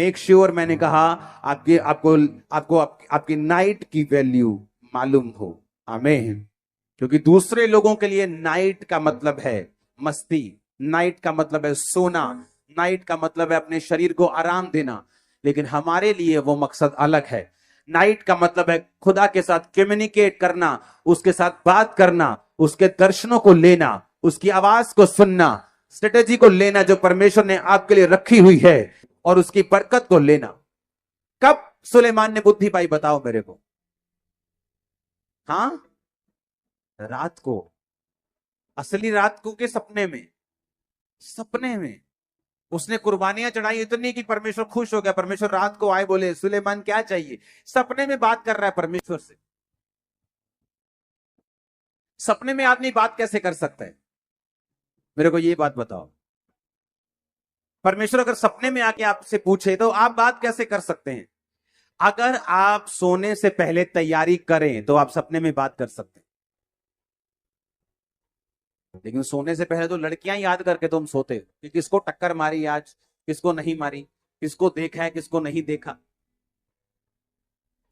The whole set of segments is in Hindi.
मेक श्योर मैंने कहा आपके आपको आपको आपकी नाइट की वैल्यू मालूम हो। आमीन। क्योंकि दूसरे लोगों के लिए नाइट का मतलब है मस्ती, नाइट का मतलब है सोना, नाइट का मतलब है अपने शरीर को आराम देना, लेकिन हमारे लिए वो मकसद अलग है। नाइट का मतलब है खुदा के साथ कम्युनिकेट करना, उसके साथ बात करना, उसके दर्शनों को लेना, उसकी आवाज को सुनना, स्ट्रेटेजी को लेना जो परमेश्वर ने आपके लिए रखी हुई है, और उसकी बरकत को लेना। कब सुलेमान ने बुद्धि पाई बताओ मेरे को? हाँ, रात को। असली रात को के सपने में? सपने में उसने कुर्बानियां चढ़ाई इतनी कि परमेश्वर खुश हो गया। परमेश्वर रात को आए, बोले सुलेमान क्या चाहिए? सपने में बात कर रहा है परमेश्वर से। सपने में आदमी बात कैसे कर सकता है? मेरे को ये बात बताओ। परमेश्वर अगर सपने में आके आपसे पूछे तो आप बात कैसे कर सकते हैं? अगर आप सोने से पहले तैयारी करें तो आप सपने में बात कर सकते हैं, लेकिन सोने से पहले तो लड़कियां याद करके तुम सोते हो कि किसको टक्कर मारी आज, किसको नहीं मारी, किसको देखा है, किसको नहीं देखा,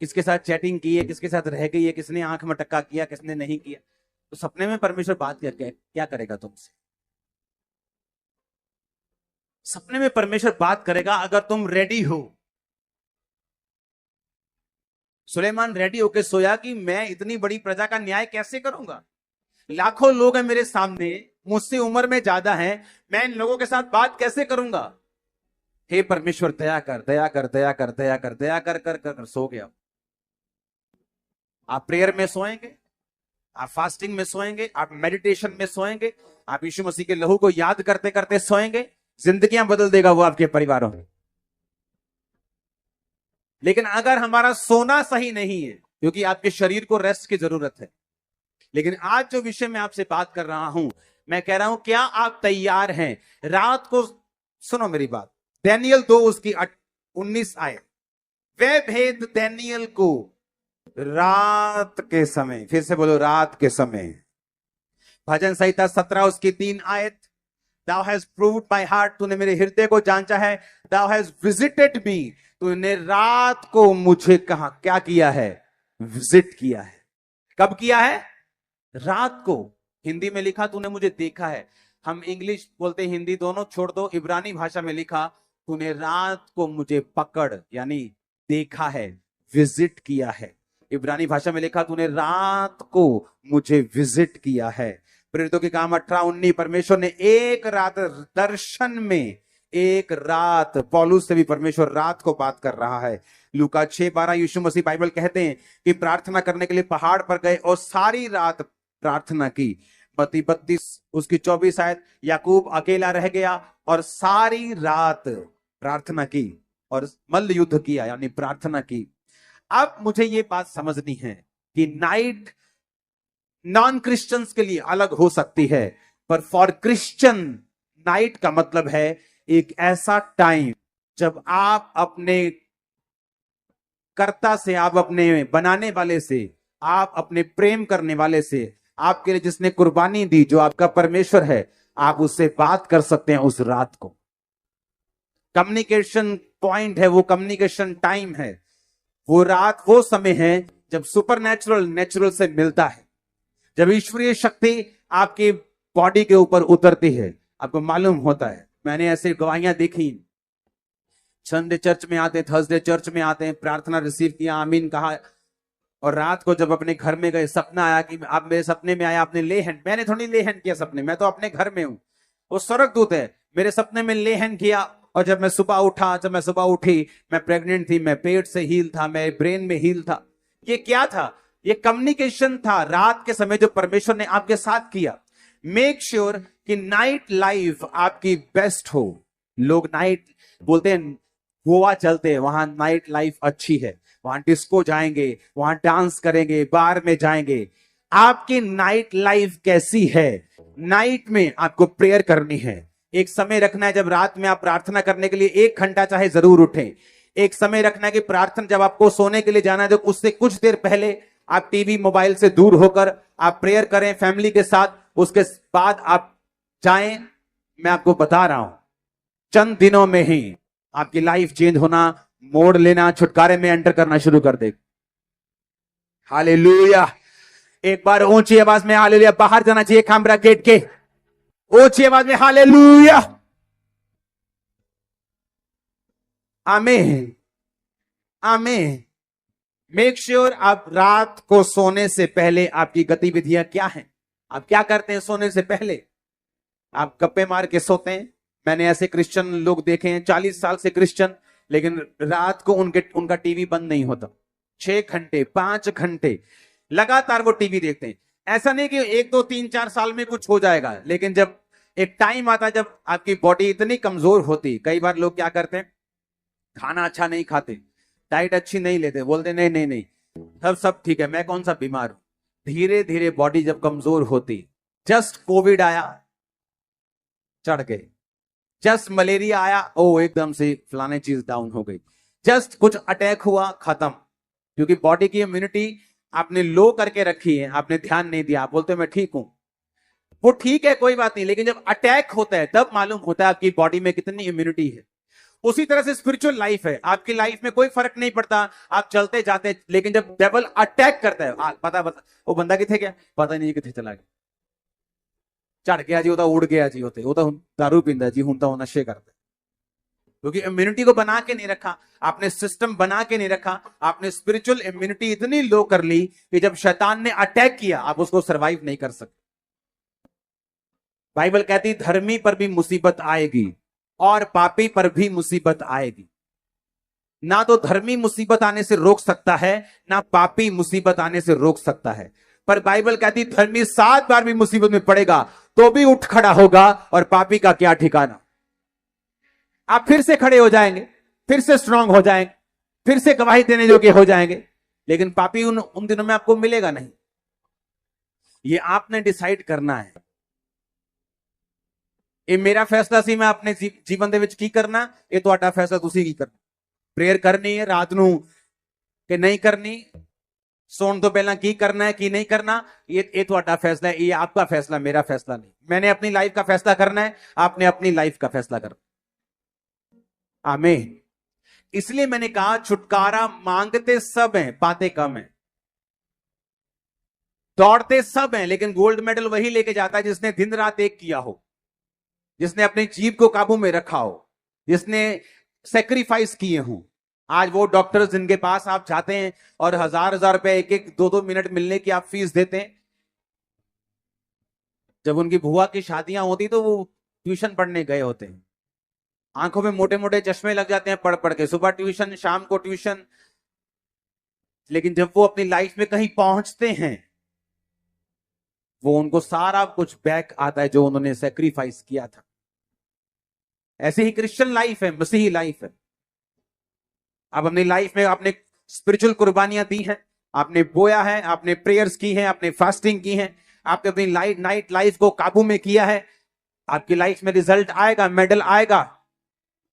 किसके साथ चैटिंग की है, किसके साथ रह गई है, किसने आंख में टक्का किया, किसने नहीं किया। तो सपने में परमेश्वर बात करके क्या करेगा तुमसे? सपने में परमेश्वर बात करेगा अगर तुम रेडी हो। सुलेमान रेडी होकर सोया कि मैं इतनी बड़ी प्रजा का न्याय कैसे करूंगा, लाखों लोग हैं मेरे सामने, मुझसे उम्र में ज्यादा हैं, मैं इन लोगों के साथ बात कैसे करूंगा? हे परमेश्वर दया कर, दया कर, दया कर, दया कर, दया कर कर कर, कर सो गया। आप प्रेयर में सोएंगे, आप फास्टिंग में सोएंगे, आप मेडिटेशन में सोएंगे, आप यीशु मसीह के लहू को याद करते करते सोएंगे, जिंदगियां बदल देगा वो आपके परिवारों में। लेकिन अगर हमारा सोना सही नहीं है, क्योंकि आपके शरीर को रेस्ट की जरूरत है, लेकिन आज जो विषय में आपसे बात कर रहा हूं, मैं कह रहा हूं क्या आप तैयार हैं रात को? सुनो मेरी बात, दानियल 2 उसकी 19 आए, वे भेद दानियल को रात के समय, फिर से बोलो रात के समय। भजन संहिता 17 उसकी 3 आयत, Thou hast proved my heart, तूने मेरे हृदय को जांचा है। Thou hast visited me, तूने रात को मुझे कहा क्या किया है? विजिट किया है। कब किया है? रात को। हिंदी में लिखा तूने मुझे देखा है, हम इंग्लिश बोलते हिंदी दोनों छोड़ दो, इब्रानी भाषा में लिखा तूने रात को मुझे पकड़, यानी देखा है, विजिट किया है। इब्रानी भाषा में लिखा तूने रात को मुझे विजिट किया है। प्रेरितों के काम 18-19, परमेश्वर ने एक रात दर्शन में, एक रात, पौलुस से भी परमेश्वर रात को बात कर रहा है। लूका 6:12 यीशु मसीह बाइबल कहते हैं कि प्रार्थना करने के लिए पहाड़ पर गए और सारी रात प्रार्थना की। मत्ती 32 उसकी 24 आयत, याकूब अकेला रह गया और सारी रात प्रार्थना की और मल्ल युद्ध किया, यानी प्रार्थना की। अब मुझे ये बात समझनी है कि नाइट नॉन क्रिश्चियंस के लिए अलग हो सकती है, पर फॉर क्रिश्चियन नाइट का मतलब है एक ऐसा टाइम जब आप अपने कर्ता से, आप अपने बनाने वाले से, आप अपने प्रेम करने वाले से, आपके लिए जिसने कुर्बानी दी, जो आपका परमेश्वर है, आप उससे बात कर सकते हैं उस रात को। कम्युनिकेशन पॉइंट है वो, कम्युनिकेशन टाइम है वो। रात वो समय है जब सुपरनैचुरल नेचुरल से मिलता है, जब ईश्वरीय शक्ति आपकी बॉडी के ऊपर उतरती है। आपको मालूम होता है, मैंने ऐसे गवाहियां देखी, संडे चर्च में आते, थर्सडे चर्च में आते हैं, प्रार्थना रिसीव किया, आमीन कहा, और रात को जब अपने घर में गए, सपना आया कि आप मेरे सपने में आया, आपने ले हैंड, मैंने थोड़ी ले हैंड किया सपने, मैं तो अपने घर में हूं, वो स्वर्गदूत है, मेरे सपने में ले हैंड किया। और जब मैं सुबह उठा, जब मैं सुबह उठी, मैं प्रेग्नेंट थी, मैं पेट से हील था, मैं ब्रेन में हील था। ये क्या था? ये कम्युनिकेशन था रात के समय जो परमेश्वर ने आपके साथ किया। मेक श्योर कि नाइट लाइफ आपकी बेस्ट हो। लोग नाइट बोलते हैं, गोवा चलते हैं, वहां नाइट लाइफ अच्छी है, वहां डिस्को जाएंगे, वहां डांस करेंगे, बार में जाएंगे। आपकी नाइट लाइफ कैसी है? नाइट में आपको प्रेयर करनी है। एक समय रखना है जब रात में आप प्रार्थना करने के लिए 1 घंटा चाहे जरूर उठें। एक समय रखना है कि प्रार्थना जब आपको सोने के लिए जाना है तो उससे कुछ देर पहले आप टीवी मोबाइल से दूर होकर आप प्रेयर करें फैमिली के साथ, उसके बाद आप जाएं। मैं आपको बता रहा हूं, चंद दिनों में ही आपकी लाइफ चेंज होना, मोड़ लेना, छुटकारे में एंटर करना शुरू कर देगा। हालेलुया। एक बार ऊंची आवाज में हालेलुया बाहर जाना चाहिए कैमरा गेट के, ऊंची आवाज में हालेलुया। आमीन आमीन। मेक श्योर आप रात को सोने से पहले आपकी गतिविधियां क्या हैं, आप क्या करते हैं सोने से पहले। आप गप्पे मार के सोते हैं। मैंने ऐसे क्रिश्चियन लोग देखे हैं 40 साल से क्रिश्चियन, लेकिन रात को उनका टीवी बंद नहीं होता। 6 घंटे 5 घंटे लगातार वो टीवी देखते हैं। ऐसा नहीं कि 1 2 3 4 साल में कुछ हो जाएगा, लेकिन जब एक टाइम आता है जब आपकी बॉडी इतनी कमजोर होती, कई बार लोग क्या करते हैं, खाना अच्छा नहीं खाते, डाइट अच्छी नहीं लेते, बोलते नहीं नहीं नहीं सब ठीक है, मैं कौन सा बीमार हूं। धीरे धीरे बॉडी जब कमजोर होती, जस्ट कोविड आया चढ़ गए, जस्ट मलेरिया आया ओ एकदम से फलाने चीज डाउन हो गई, जस्ट कुछ अटैक हुआ खत्म। क्योंकि बॉडी की इम्यूनिटी आपने लो करके रखी है, आपने ध्यान नहीं दिया। आप बोलते मैं ठीक हूं, वो ठीक है कोई बात नहीं, लेकिन जब अटैक होता है तब मालूम होता है आपकी बॉडी में कितनी इम्यूनिटी है। उसी तरह से स्पिरिचुअल लाइफ है। आपकी लाइफ में कोई फर्क नहीं पड़ता, आप चलते जाते, लेकिन जब डेविल अटैक करता है, पता वो बंदा किथे गया पता नहीं किथे चला गया, चढ़ गया जी, वो तो उड़ गया जी, होते वो तो दारू पींदा जी, हूं तो नशे करते। क्योंकि इम्यूनिटी को बना के नहीं रखा आपने, सिस्टम बना के नहीं रखा आपने, स्पिरिचुअल इम्यूनिटी इतनी लो कर ली कि जब शैतान ने अटैक किया आप उसको सर्वाइव नहीं कर सकते। बाइबल कहती धर्मी पर भी मुसीबत आएगी और पापी पर भी मुसीबत आएगी। ना तो धर्मी मुसीबत आने से रोक सकता है, ना पापी मुसीबत आने से रोक सकता है। पर बाइबल कहती धर्मी 7 बार भी मुसीबत में पड़ेगा तो भी उठ खड़ा होगा, और पापी का क्या ठिकाना। आप फिर से खड़े हो जाएंगे, फिर से स्ट्रांग हो जाएंगे, फिर से गवाही देने योग्य हो जाएंगे, लेकिन पापी उन दिनों में आपको मिलेगा नहीं। ये आपने डिसाइड करना है। ਇਹ मेरा फैसला सी मैं अपने जीवन ਦੇ ਵਿੱਚ ਕੀ ਕਰਨਾ, ਇਹ ਤੁਹਾਡਾ फैसला ਤੁਸੀਂ ਕੀ करना। प्रेयर करनी है रात ਨੂੰ कि नहीं करनी, सोने तो पहला की करना है की नहीं करना, ये ਤੁਹਾਡਾ फैसला है, ये आपका फैसला, मेरा फैसला नहीं। मैंने अपनी लाइफ का फैसला करना है, आपने अपनी लाइफ का फैसला करना। आमीन। इसलिए मैंने कहा छुटकारा मांगते सब हैं, पाते कम हैं। दौड़ते सब हैं, लेकिन गोल्ड मेडल वही लेके जाता है जिसने दिन रात एक किया हो, जिसने अपनी जीभ को काबू में रखा हो, जिसने सेक्रीफाइस किए हों। आज वो डॉक्टर्स जिनके पास आप जाते हैं और 1000 रुपए 1 2 मिनट मिलने की आप फीस देते हैं, जब उनकी बुआ की शादियां होती तो वो ट्यूशन पढ़ने गए होते हैं, आंखों में मोटे मोटे चश्मे लग जाते हैं पढ़ पढ़ के, सुबह ट्यूशन शाम को ट्यूशन। लेकिन जब वो अपनी लाइफ में कहीं पहुंचते हैं, वो उनको सारा कुछ बैक आता है जो उन्होंने सेक्रीफाइस किया था। ऐसे ही क्रिश्चियन लाइफ है, मसीही लाइफ है। आप अपनी लाइफ में आपने स्पिरिचुअल कुर्बानियां दी हैं, आपने बोया है, आपने प्रेयर्स की हैं, आपने फास्टिंग की है, आपने अपनी नाइट लाइफ को काबू में किया है, आपकी लाइफ में रिजल्ट आएगा, मेडल आएगा,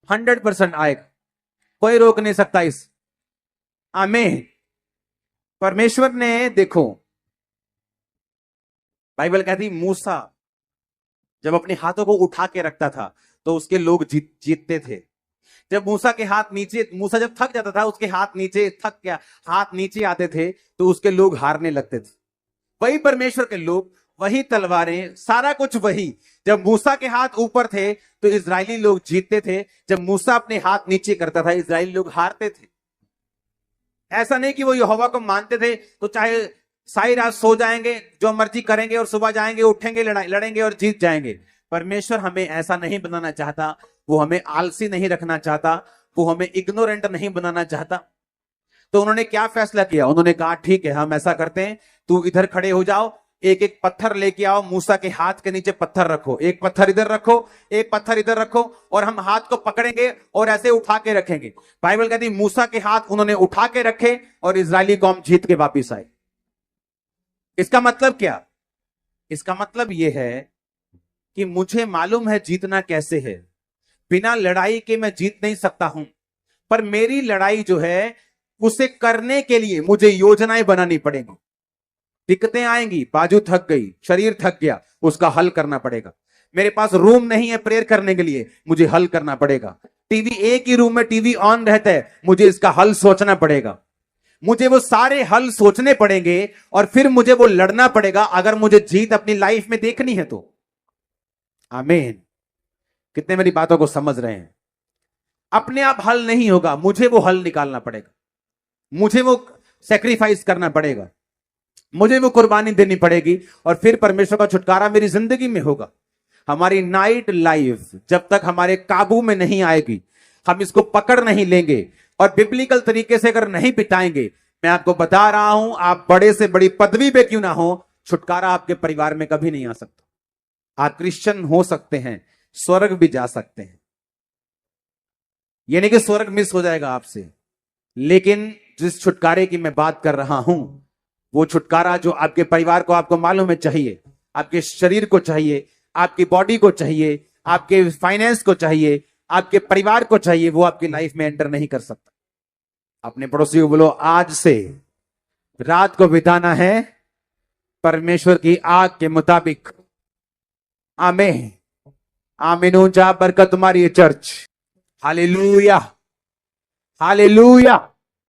100% आएगा, कोई रोक नहीं सकता इस। आमीन। परमेश्वर ने देखो, बाइबल कहती मूसा जब अपने हाथों को उठा के रखता था तो उसके लोग जीतते थे। जब मूसा के हाथ नीचे, मूसा जब थक जाता था, उसके हाथ नीचे थक गया, हाथ नीचे आते थे तो उसके लोग हारने लगते थे। वही परमेश्वर के लोग, वही तलवारें, सारा कुछ वही। जब मूसा के हाथ ऊपर थे तो इजरायली लोग जीतते थे, जब मूसा अपने हाथ नीचे करता था इजरायली लोग हारते थे। ऐसा नहीं कि वो यहोवा को मानते थे तो चाहे सारी रात सो जाएंगे, जो मर्जी करेंगे, और सुबह जाएंगे, उठेंगे, लड़ेंगे और जीत जाएंगे। परमेश्वर हमें ऐसा नहीं बनाना चाहता, वो हमें आलसी नहीं रखना चाहता, वो हमें इग्नोरेंट नहीं बनाना चाहता। तो उन्होंने क्या फैसला किया, उन्होंने कहा ठीक है हम ऐसा करते हैं, तू इधर खड़े हो जाओ, एक एक पत्थर लेके आओ, मूसा के हाथ के नीचे पत्थर रखो, एक पत्थर इधर रखो, एक पत्थर इधर रखो, और हम हाथ को पकड़ेंगे और ऐसे उठा के रखेंगे। बाइबल कहती मूसा के हाथ उन्होंने उठा के रखे और इजरायली कौम जीत के वापिस आए। इसका मतलब क्या, इसका मतलब यह है कि मुझे मालूम है जीतना कैसे है, बिना लड़ाई के मैं जीत नहीं सकता हूं, पर मेरी लड़ाई जो है उसे करने के लिए मुझे योजनाएं बनानी पड़ेंगी। दिक्कतें आएंगी, बाजू थक गई, शरीर थक गया, उसका हल करना पड़ेगा। मेरे पास रूम नहीं है प्रेयर करने के लिए, मुझे हल करना पड़ेगा। टीवी, एक ही रूम में टीवी ऑन रहता है, मुझे इसका हल सोचना पड़ेगा, मुझे वो सारे हल सोचने पड़ेंगे और फिर मुझे वो लड़ना पड़ेगा अगर मुझे जीत अपनी लाइफ में देखनी है तो। आमीन। कितने मेरी बातों को समझ रहे हैं? अपने आप हल नहीं होगा, मुझे वो हल निकालना पड़ेगा, मुझे वो सेक्रीफाइस करना पड़ेगा, मुझे वो कुर्बानी देनी पड़ेगी और फिर परमेश्वर का छुटकारा मेरी जिंदगी में होगा। हमारी नाइट लाइफ जब तक हमारे काबू में नहीं आएगी, हम इसको पकड़ नहीं लेंगे और बिब्लिकल तरीके से अगर नहीं बिताएंगे, मैं आपको बता रहा हूं, आप बड़े से बड़ी पदवी पे क्यों ना हो, छुटकारा आपके परिवार में कभी नहीं आ सकता। आप क्रिश्चियन हो सकते हैं, स्वर्ग भी जा सकते हैं, यानी कि स्वर्ग मिस हो जाएगा आपसे, लेकिन जिस छुटकारे की मैं बात कर रहा हूं, वो छुटकारा जो आपके परिवार को, आपको मालूम है, चाहिए, आपके शरीर को चाहिए, आपकी बॉडी को चाहिए, आपके फाइनेंस को चाहिए, आपके परिवार को चाहिए, वो आपकी लाइफ में एंटर नहीं कर सकता। अपने पड़ोसी को बोलो, आज से रात को बिताना है परमेश्वर की आग के मुताबिक। आमीन। आमीन। ऊंचा बरकत तुम्हारी चर्च। Hallelujah, hallelujah.